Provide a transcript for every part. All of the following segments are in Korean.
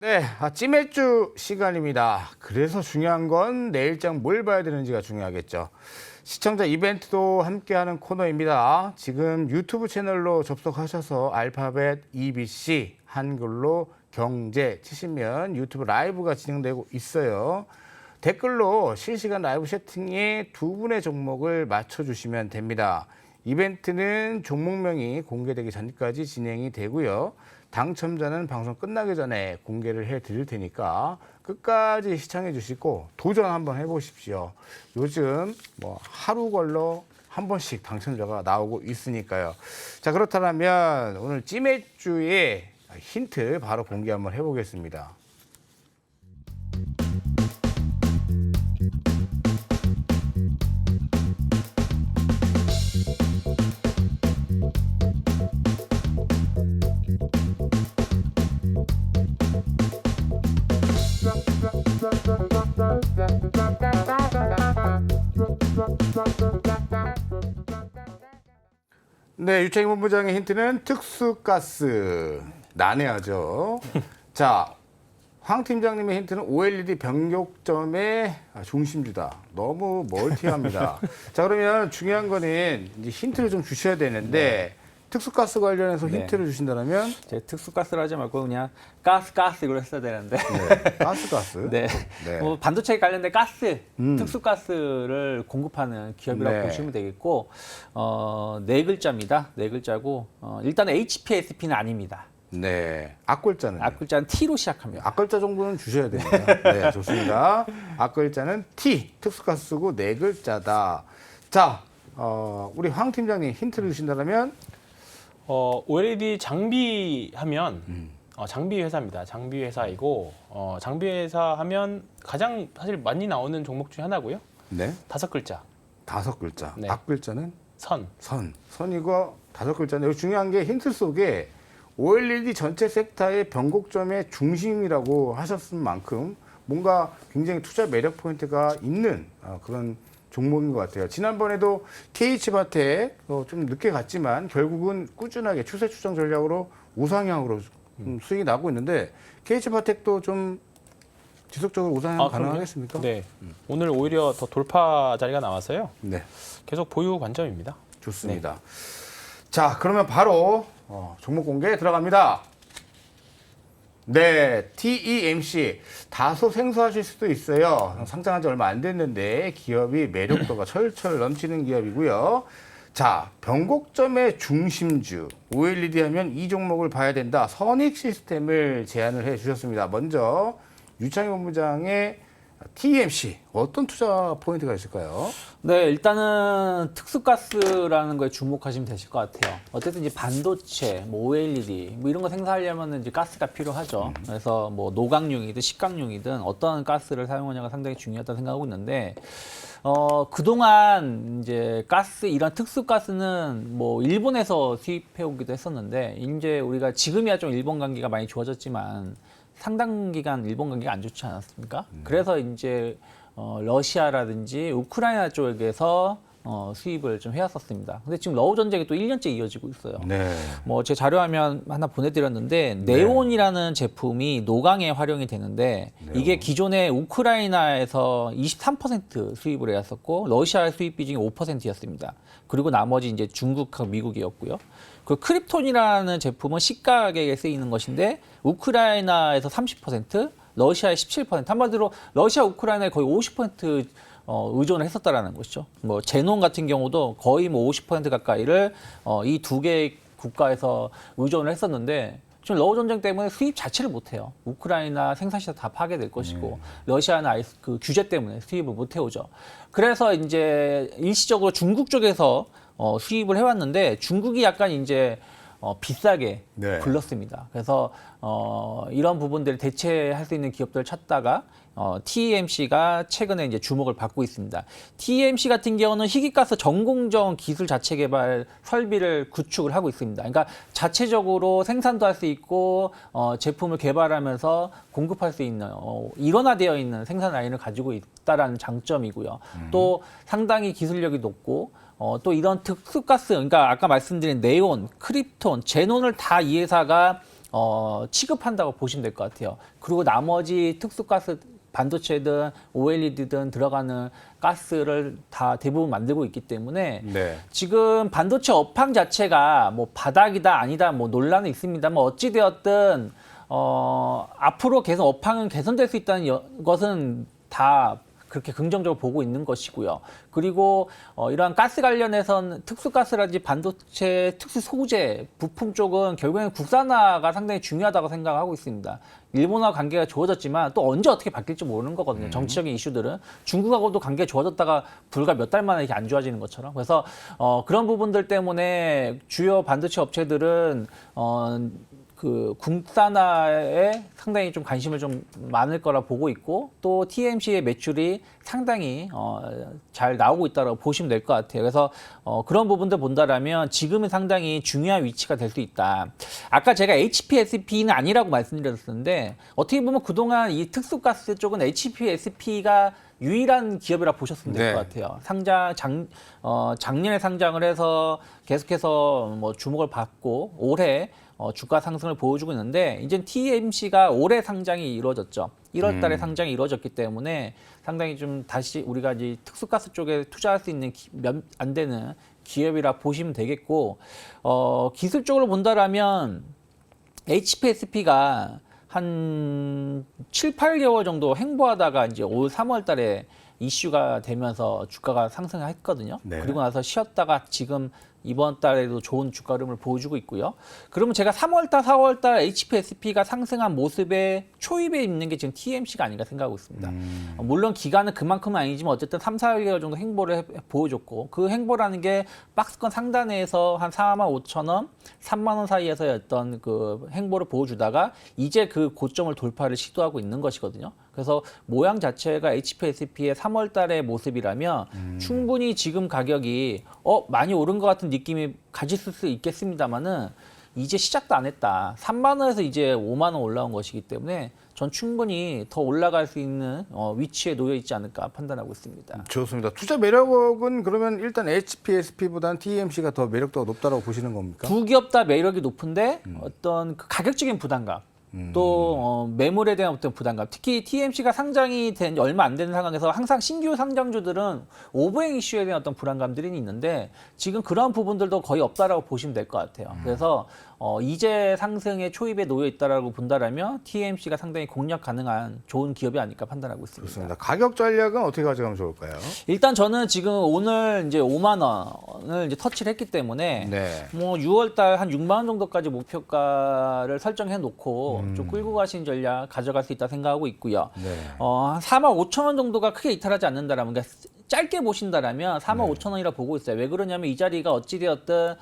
네, 찌매주 시간입니다. 그래서 중요한 건 내일장 뭘 봐야 되는지가 중요하겠죠. 시청자 이벤트도 함께하는 코너입니다. 지금 유튜브 채널로 접속하셔서 알파벳 EBC 한글로 경제 치시면 유튜브 라이브가 진행되고 있어요. 댓글로 실시간 라이브 채팅에 두 분의 종목을 맞춰주시면 됩니다. 이벤트는 종목명이 공개되기 전까지 진행이 되고요. 당첨자는 방송 끝나기 전에 공개를 해드릴 테니까 끝까지 시청해 주시고 도전 한번 해보십시오. 요즘 하루 걸러 한 번씩 당첨자가 나오고 있으니까요. 자, 그렇다면 오늘 찌매주의 힌트 바로 공개 한번 해보겠습니다. 네, 유창희 본부장의 힌트는 특수가스. 난해하죠. 자, 황 팀장님의 힌트는 OLED 변곡점의 중심주다. 너무 멀티합니다. 자, 그러면 중요한 거는 이제 힌트를 좀 주셔야 되는데 특수가스 관련해서 힌트를 주신다면? 제 특수가스를 하지 말고 그냥 가스 이걸 했어야 되는데. 네, 가스. 네. 네. 반도체 관련된 가스, 특수가스를 공급하는 기업이라고 네. 보시면 되겠고, 네 글자입니다. 네 글자고, 일단 HPSP는 아닙니다. 네, 앞글자는? 앞글자는 T로 시작합니다. 앞글자 정도는 주셔야 됩니다. 네, 좋습니다. 앞글자는 T, 특수가스고 네 글자다. 자, 우리 황 팀장님 힌트를 주신다면? OLED 장비 하면 장비 회사입니다. 장비 회사이고 장비 회사 하면 가장 사실 많이 나오는 종목 중에 하나고요. 네. 5글자. 5글자. 네. 앞글자는? 선. 선이고 5글자인데 여기 중요한 게 힌트 속에 OLED 전체 섹터의 변곡점의 중심이라고 하셨은 만큼 뭔가 굉장히 투자 매력 포인트가 있는 그런 종목인 것 같아요. 지난번에도 KH바텍 좀 늦게 갔지만 결국은 꾸준하게 추세 추정 전략으로 우상향으로 수익이 나고 있는데 KH바텍도 좀 지속적으로 우상향 가능하겠습니까? 네. 오늘 오히려 더 돌파 자리가 나와서요. 네, 계속 보유 관점입니다. 좋습니다. 자, 그러면 바로 종목 공개 들어갑니다. 네, TEMC 다소 생소하실 수도 있어요. 상장한 지 얼마 안 됐는데 기업이 매력도가 철철 넘치는 기업이고요. 자, 변곡점의 중심주 OLED 하면 이 종목을 봐야 된다. 선익 시스템을 제안을 해주셨습니다. 먼저 유창희 본부장의 TEMC 어떤 투자 포인트가 있을까요? 네, 일단은 특수가스라는 거에 주목하시면 되실 것 같아요. 어쨌든 이제 반도체, OLED 이런 거 생산하려면 이제 가스가 필요하죠. 그래서 노광용이든 식강용이든 어떤 가스를 사용하냐가 상당히 중요하다고 생각하고 있는데, 그동안 이제 이런 특수가스는 일본에서 수입해 오기도 했었는데, 이제 우리가 지금이야 좀 일본 관계가 많이 좋아졌지만 상당 기간 일본 관계가 안 좋지 않았습니까? 그래서 이제 러시아라든지 우크라이나 쪽에서 수입을 좀 해왔었습니다. 근데 지금 러우 전쟁이 또 1년째 이어지고 있어요. 네. 제 자료화면 하나 보내드렸는데 네온이라는 제품이 노광에 활용이 되는데 이게 기존에 우크라이나에서 23% 수입을 해왔었고 러시아 수입 비중이 5%였습니다. 그리고 나머지 이제 중국하고 미국이었고요. 그 크립톤이라는 제품은 시가 가격에 쓰이는 것인데 우크라이나에서 30%, 러시아의 17%. 한마디로 러시아, 우크라이나에 거의 50% 의존을 했었다라는 것이죠. 제논 같은 경우도 거의 50% 가까이를 이 두 개의 국가에서 의존을 했었는데 지금 러우 전쟁 때문에 수입 자체를 못 해요. 우크라이나 생산시설 다 파괴될 것이고 러시아는 그 규제 때문에 수입을 못 해오죠. 그래서 이제 일시적으로 중국 쪽에서 수입을 해왔는데 중국이 약간 이제 비싸게 불렀습니다. 그래서 이런 부분들을 대체할 수 있는 기업들을 찾다가 TEMC가 최근에 이제 주목을 받고 있습니다. TEMC 같은 경우는 희귀가스 전공정 기술 자체 개발 설비를 구축을 하고 있습니다. 그러니까 자체적으로 생산도 할 수 있고 제품을 개발하면서 공급할 수 있는 일원화되어 있는 생산 라인을 가지고 있다라는 장점이고요. 또 상당히 기술력이 높고 또 이런 특수가스, 그러니까 아까 말씀드린 네온, 크립톤, 제논을 다 이 회사가 취급한다고 보시면 될 것 같아요. 그리고 나머지 특수가스 반도체든 OLED든 들어가는 가스를 다 대부분 만들고 있기 때문에 네. 지금 반도체 업황 자체가 뭐 바닥이다 아니다 뭐 논란은 있습니다만 어찌 되었든 앞으로 계속 업황은 개선될 수 있다는 것은 다 그렇게 긍정적으로 보고 있는 것이고요. 그리고 이러한 가스 관련해서는 특수가스라든지 반도체 특수 소재 부품 쪽은 결국에는 국산화가 상당히 중요하다고 생각하고 있습니다. 일본과 관계가 좋아졌지만 또 언제 어떻게 바뀔지 모르는 거거든요. 정치적인 이슈들은 중국하고도 관계가 좋아졌다가 불과 몇 달 만에 이렇게 안 좋아지는 것처럼. 그래서 그런 부분들 때문에 주요 반도체 업체들은 그 국산화에 상당히 좀 관심을 좀 많을 거라 보고 있고 또 TMC의 매출이 상당히 잘 나오고 있다고 보시면 될 것 같아요. 그래서 그런 부분들 본다라면 지금은 상당히 중요한 위치가 될 수 있다. 아까 제가 HPSP는 아니라고 말씀드렸었는데 어떻게 보면 그동안 이 특수가스 쪽은 HPSP가 유일한 기업이라 보셨으면 될 것 네. 같아요. 작년에 상장을 해서 계속해서 뭐 주목을 받고 올해 주가 상승을 보여주고 있는데 이제 TMC가 올해 상장이 이루어졌죠. 1월 달에 상장이 이루어졌기 때문에 상당히 좀 다시 우리가 이제 특수가스 쪽에 투자할 수 있는 몇 안 되는 기업이라 보시면 되겠고 기술적으로 본다라면 HPSP가 한 7, 8개월 정도 행보하다가 이제 올 3월 달에 이슈가 되면서 주가가 상승했거든요. 네. 그리고 나서 쉬었다가 지금 이번 달에도 좋은 주가 흐름을 보여주고 있고요. 그러면 제가 3월 달, 4월 달 HPSP가 상승한 모습에 초입에 있는 게 지금 TMC가 아닌가 생각하고 있습니다. 물론 기간은 그만큼은 아니지만 어쨌든 3, 4개월 정도 행보를 보여줬고 그 행보라는 게 박스권 상단에서 한 45,000원, 3만 원 사이에서였던 그 행보를 보여주다가 이제 그 고점을 돌파를 시도하고 있는 것이거든요. 그래서 모양 자체가 HPSP의 3월 달의 모습이라면 충분히 지금 가격이 많이 오른 것 같은 느낌이 가질 수 있겠습니다만은 이제 시작도 안 했다. 3만 원에서 이제 5만 원 올라온 것이기 때문에 전 충분히 더 올라갈 수 있는 위치에 놓여 있지 않을까 판단하고 있습니다. 좋습니다. 투자 매력은 그러면 일단 HPSP보다는 TMC가 더 매력도가 높다고 보시는 겁니까? 두 기업 다 매력이 높은데 어떤 그 가격적인 부담감 또 매물에 대한 어떤 부담감 특히 TMC가 상장이 된 지 얼마 안 되는 상황에서 항상 신규 상장주들은 오버행 이슈에 대한 어떤 불안감들이 있는데 지금 그런 부분들도 거의 없다라고 보시면 될 것 같아요. 그래서 이제 상승의 초입에 놓여 있다라고 본다라면 TMC가 상당히 공략 가능한 좋은 기업이 아닐까 판단하고 있습니다. 좋습니다. 가격 전략은 어떻게 가져가면 좋을까요? 일단 저는 지금 오늘 이제 5만 원을 이제 터치를 했기 때문에 네. 뭐 6월 달 한 6만 원 정도까지 목표가를 설정해 놓고 좀 끌고 가신 전략 가져갈 수 있다 생각하고 있고요. 네. 한 4만 5천 원 정도가 크게 이탈하지 않는다라면 그러니까 짧게 보신다라면 4만 네. 5천 원이라 보고 있어요. 왜 그러냐면 이 자리가 어찌되었든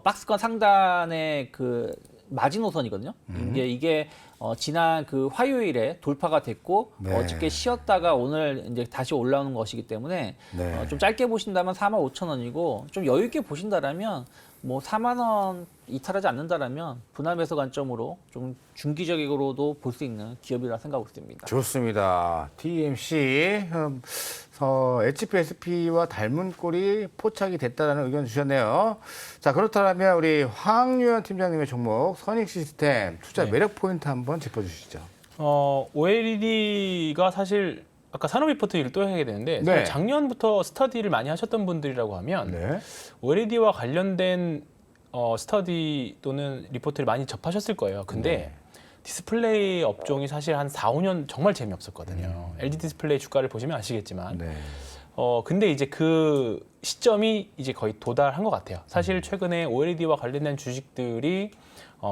박스권 상단의 그 마지노선이거든요. 이게 지난 그 화요일에 돌파가 됐고 네. 어저께 쉬었다가 오늘 이제 다시 올라오는 것이기 때문에 네. 좀 짧게 보신다면 4만 5천 원이고 좀 여유 있게 보신다라면 뭐 4만 원 이탈하지 않는다라면 분할 매수 관점으로 좀 중기적으로도 볼 수 있는 기업이라 생각하고 있습니다. 좋습니다. TMC HPSP와 닮은 꼴이 포착이 됐다는 의견 주셨네요. 자, 그렇다면 우리 황유현 팀장님의 종목 선익시스템 투자 네. 매력 포인트 한번 짚어주시죠. OLED가 사실 아까 산업 리포트 또 하게 되는데 네. 작년부터 스터디를 많이 하셨던 분들이라고 하면 네. OLED와 관련된 스터디 또는 리포트를 많이 접하셨을 거예요. 근데 디스플레이 업종이 사실 한 4, 5년 정말 재미없었거든요. LG 디스플레이 주가를 보시면 아시겠지만 네. 근데 이제 그 시점이 이제 거의 도달한 것 같아요. 사실 최근에 OLED와 관련된 주식들이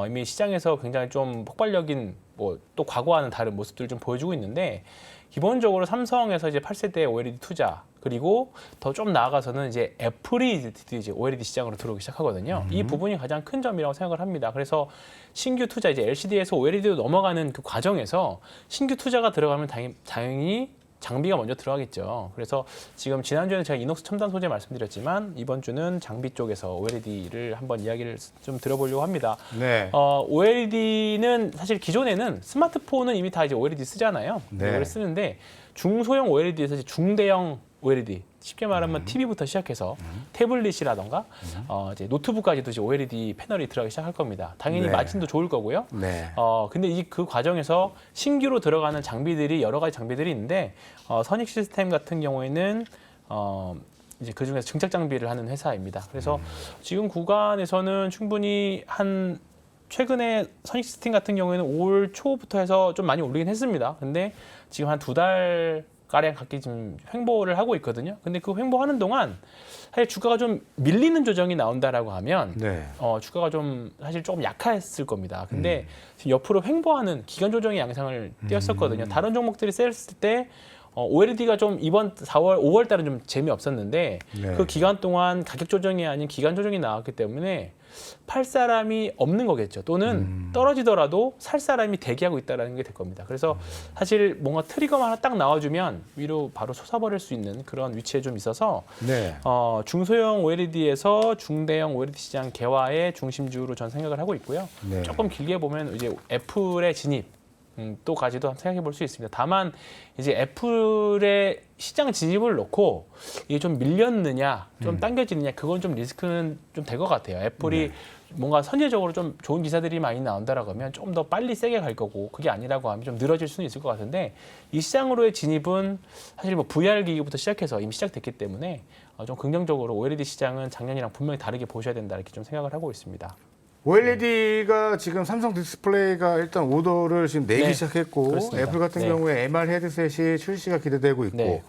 이미 시장에서 굉장히 좀 폭발적인 뭐 또 과거와는 다른 모습들을 좀 보여주고 있는데 기본적으로 삼성에서 이제 8세대 OLED 투자 그리고 더 좀 나아가서는 이제 애플이 드디어 이제 OLED 시장으로 들어오기 시작하거든요. 이 부분이 가장 큰 점이라고 생각을 합니다. 그래서 신규 투자 이제 LCD에서 OLED로 넘어가는 그 과정에서 신규 투자가 들어가면 당연히 장비가 먼저 들어가겠죠. 그래서 지금 지난주에는 제가 이녹스 첨단 소재 말씀드렸지만 이번 주는 장비 쪽에서 OLED를 한번 이야기를 좀 들어보려고 합니다. 네. OLED는 사실 기존에는 스마트폰은 이미 다 이제 OLED 쓰잖아요. 네. 이걸 쓰는데 중소형 OLED에서 이제 중대형 OLED. 쉽게 말하면 TV부터 시작해서 태블릿이라던가 이제 노트북까지도 이제 OLED 패널이 들어가기 시작할 겁니다. 당연히 네. 마진도 좋을 거고요. 네. 근데 그 과정에서 신규로 들어가는 장비들이 여러 가지 장비들이 있는데 선익 시스템 같은 경우에는 이제 그 중에서 증착 장비를 하는 회사입니다. 그래서 지금 구간에서는 충분히 최근에 선익 시스템 같은 경우에는 올 초부터 해서 좀 많이 오르긴 했습니다. 근데 지금 한 2달 가량 갖기 지금 횡보를 하고 있거든요. 근데 그 횡보하는 동안 사실 주가가 좀 밀리는 조정이 나온다라고 하면 네. 주가가 좀 사실 조금 약했을 겁니다. 근데 지금 옆으로 횡보하는 기간 조정의 양상을 띄었었거든요. 다른 종목들이 셌을 때 OLED가 좀 이번 4월, 5월 달은 좀 재미없었는데 네. 그 기간 동안 가격 조정이 아닌 기간 조정이 나왔기 때문에 팔 사람이 없는 거겠죠. 또는 떨어지더라도 살 사람이 대기하고 있다는 게 될 겁니다. 그래서 사실 뭔가 트리거만 하나 딱 나와주면 위로 바로 솟아버릴 수 있는 그런 위치에 좀 있어서 네. 중소형 OLED에서 중대형 OLED 시장 개화의 중심주로 전 생각을 하고 있고요. 네. 조금 길게 보면 이제 애플의 진입 또까지도 한번 생각해 볼 수 있습니다. 다만 이제 애플의 시장 진입을 놓고 이게 좀 밀렸느냐, 좀 당겨지느냐, 그건 좀 리스크는 좀 될 것 같아요. 애플이 뭔가 선제적으로 좀 좋은 기사들이 많이 나온다라고 하면 좀 더 빨리 세게 갈 거고, 그게 아니라고 하면 좀 늘어질 수는 있을 것 같은데 이 시장으로의 진입은 사실 뭐 VR 기기부터 시작해서 이미 시작됐기 때문에 좀 긍정적으로 OLED 시장은 작년이랑 분명히 다르게 보셔야 된다 이렇게 좀 생각을 하고 있습니다. OLED가 지금 삼성 디스플레이가 일단 오더를 지금 내기 네, 시작했고 그렇습니다. 애플 같은 네. 경우에 MR 헤드셋이 출시가 기대되고 있고 네.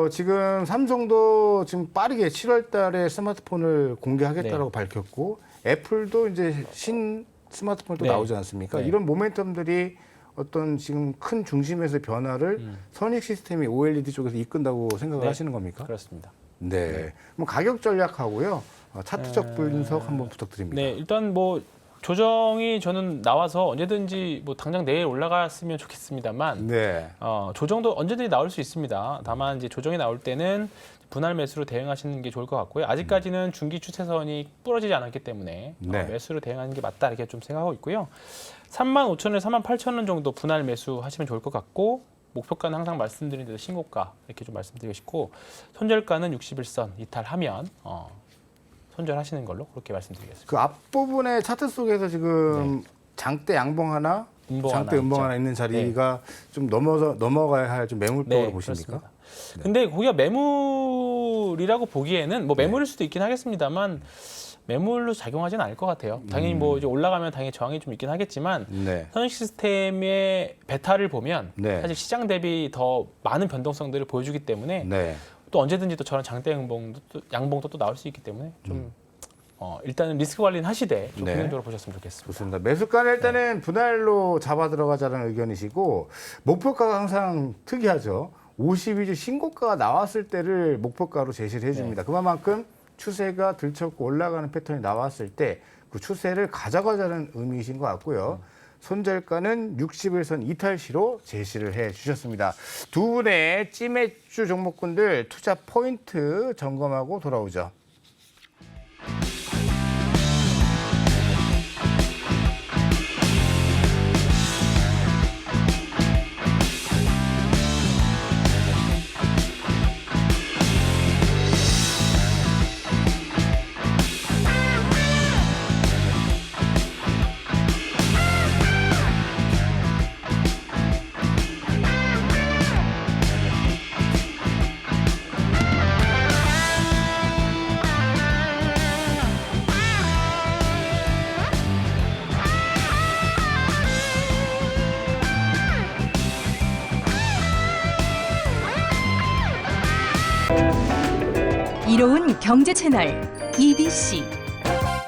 지금 삼성도 지금 빠르게 7월 달에 스마트폰을 공개하겠다라고 밝혔고 애플도 이제 신 스마트폰이 또 네. 나오지 않습니까? 네. 이런 모멘텀들이 어떤 지금 큰 중심에서의 변화를 선익 시스템이 OLED 쪽에서 이끈다고 생각을 네. 하시는 겁니까? 그렇습니다. 네. 뭐 가격 전략하고요. 차트적 분석 한번 부탁드립니다. 네, 일단 뭐 조정이 저는 나와서 언제든지 뭐 당장 내일 올라갔으면 좋겠습니다만 네. 조정도 언제든지 나올 수 있습니다. 다만 이제 조정이 나올 때는 분할 매수로 대응하시는 게 좋을 것 같고요. 아직까지는 중기 추세선이 부러지지 않았기 때문에 네. 매수로 대응하는 게 맞다 이렇게 좀 생각하고 있고요. 35,000원, 38,000원 정도 분할 매수하시면 좋을 것 같고 목표가는 항상 말씀드린 대로 신고가 이렇게 좀 말씀드리고 싶고 손절가는 61선 이탈하면 손절하시는 걸로 그렇게 말씀드리겠습니다. 그 앞부분의 차트 속에서 지금 장대 양봉 하나, 음봉 장대 하나 음봉 있죠. 하나 있는 자리가 좀 넘어가야 할 좀 매물벽으로 보십니까? 그렇습니다. 근데 거기가 매물이라고 보기에는 뭐 매물일 수도 있긴 하겠습니다만 매물로 작용하지는 않을 것 같아요. 당연히 뭐 이제 올라가면 당연히 저항이 좀 있긴 하겠지만 네. 선익 시스템의 베타를 보면 네. 사실 시장 대비 더 많은 변동성들을 보여주기 때문에 네. 또 언제든지 또 저런 장대 양봉도 또 나올 수 있기 때문에 좀 일단은 리스크 관리는 하시되 좀 네. 긍정적으로 보셨으면 좋겠습니다. 좋습니다. 매수가는 일단은 분할로 잡아 들어가자는 의견이시고 목표가가 항상 특이하죠. 52주 신고가가 나왔을 때를 목표가로 제시를 해줍니다. 그만큼 추세가 들쳤고 올라가는 패턴이 나왔을 때 그 추세를 가져가자는 의미이신 것 같고요. 손절가는 61선 이탈시로 제시를 해 주셨습니다. 두 분의 찌매주 종목군들 투자 포인트 점검하고 돌아오죠. 이로운 경제 채널 EBC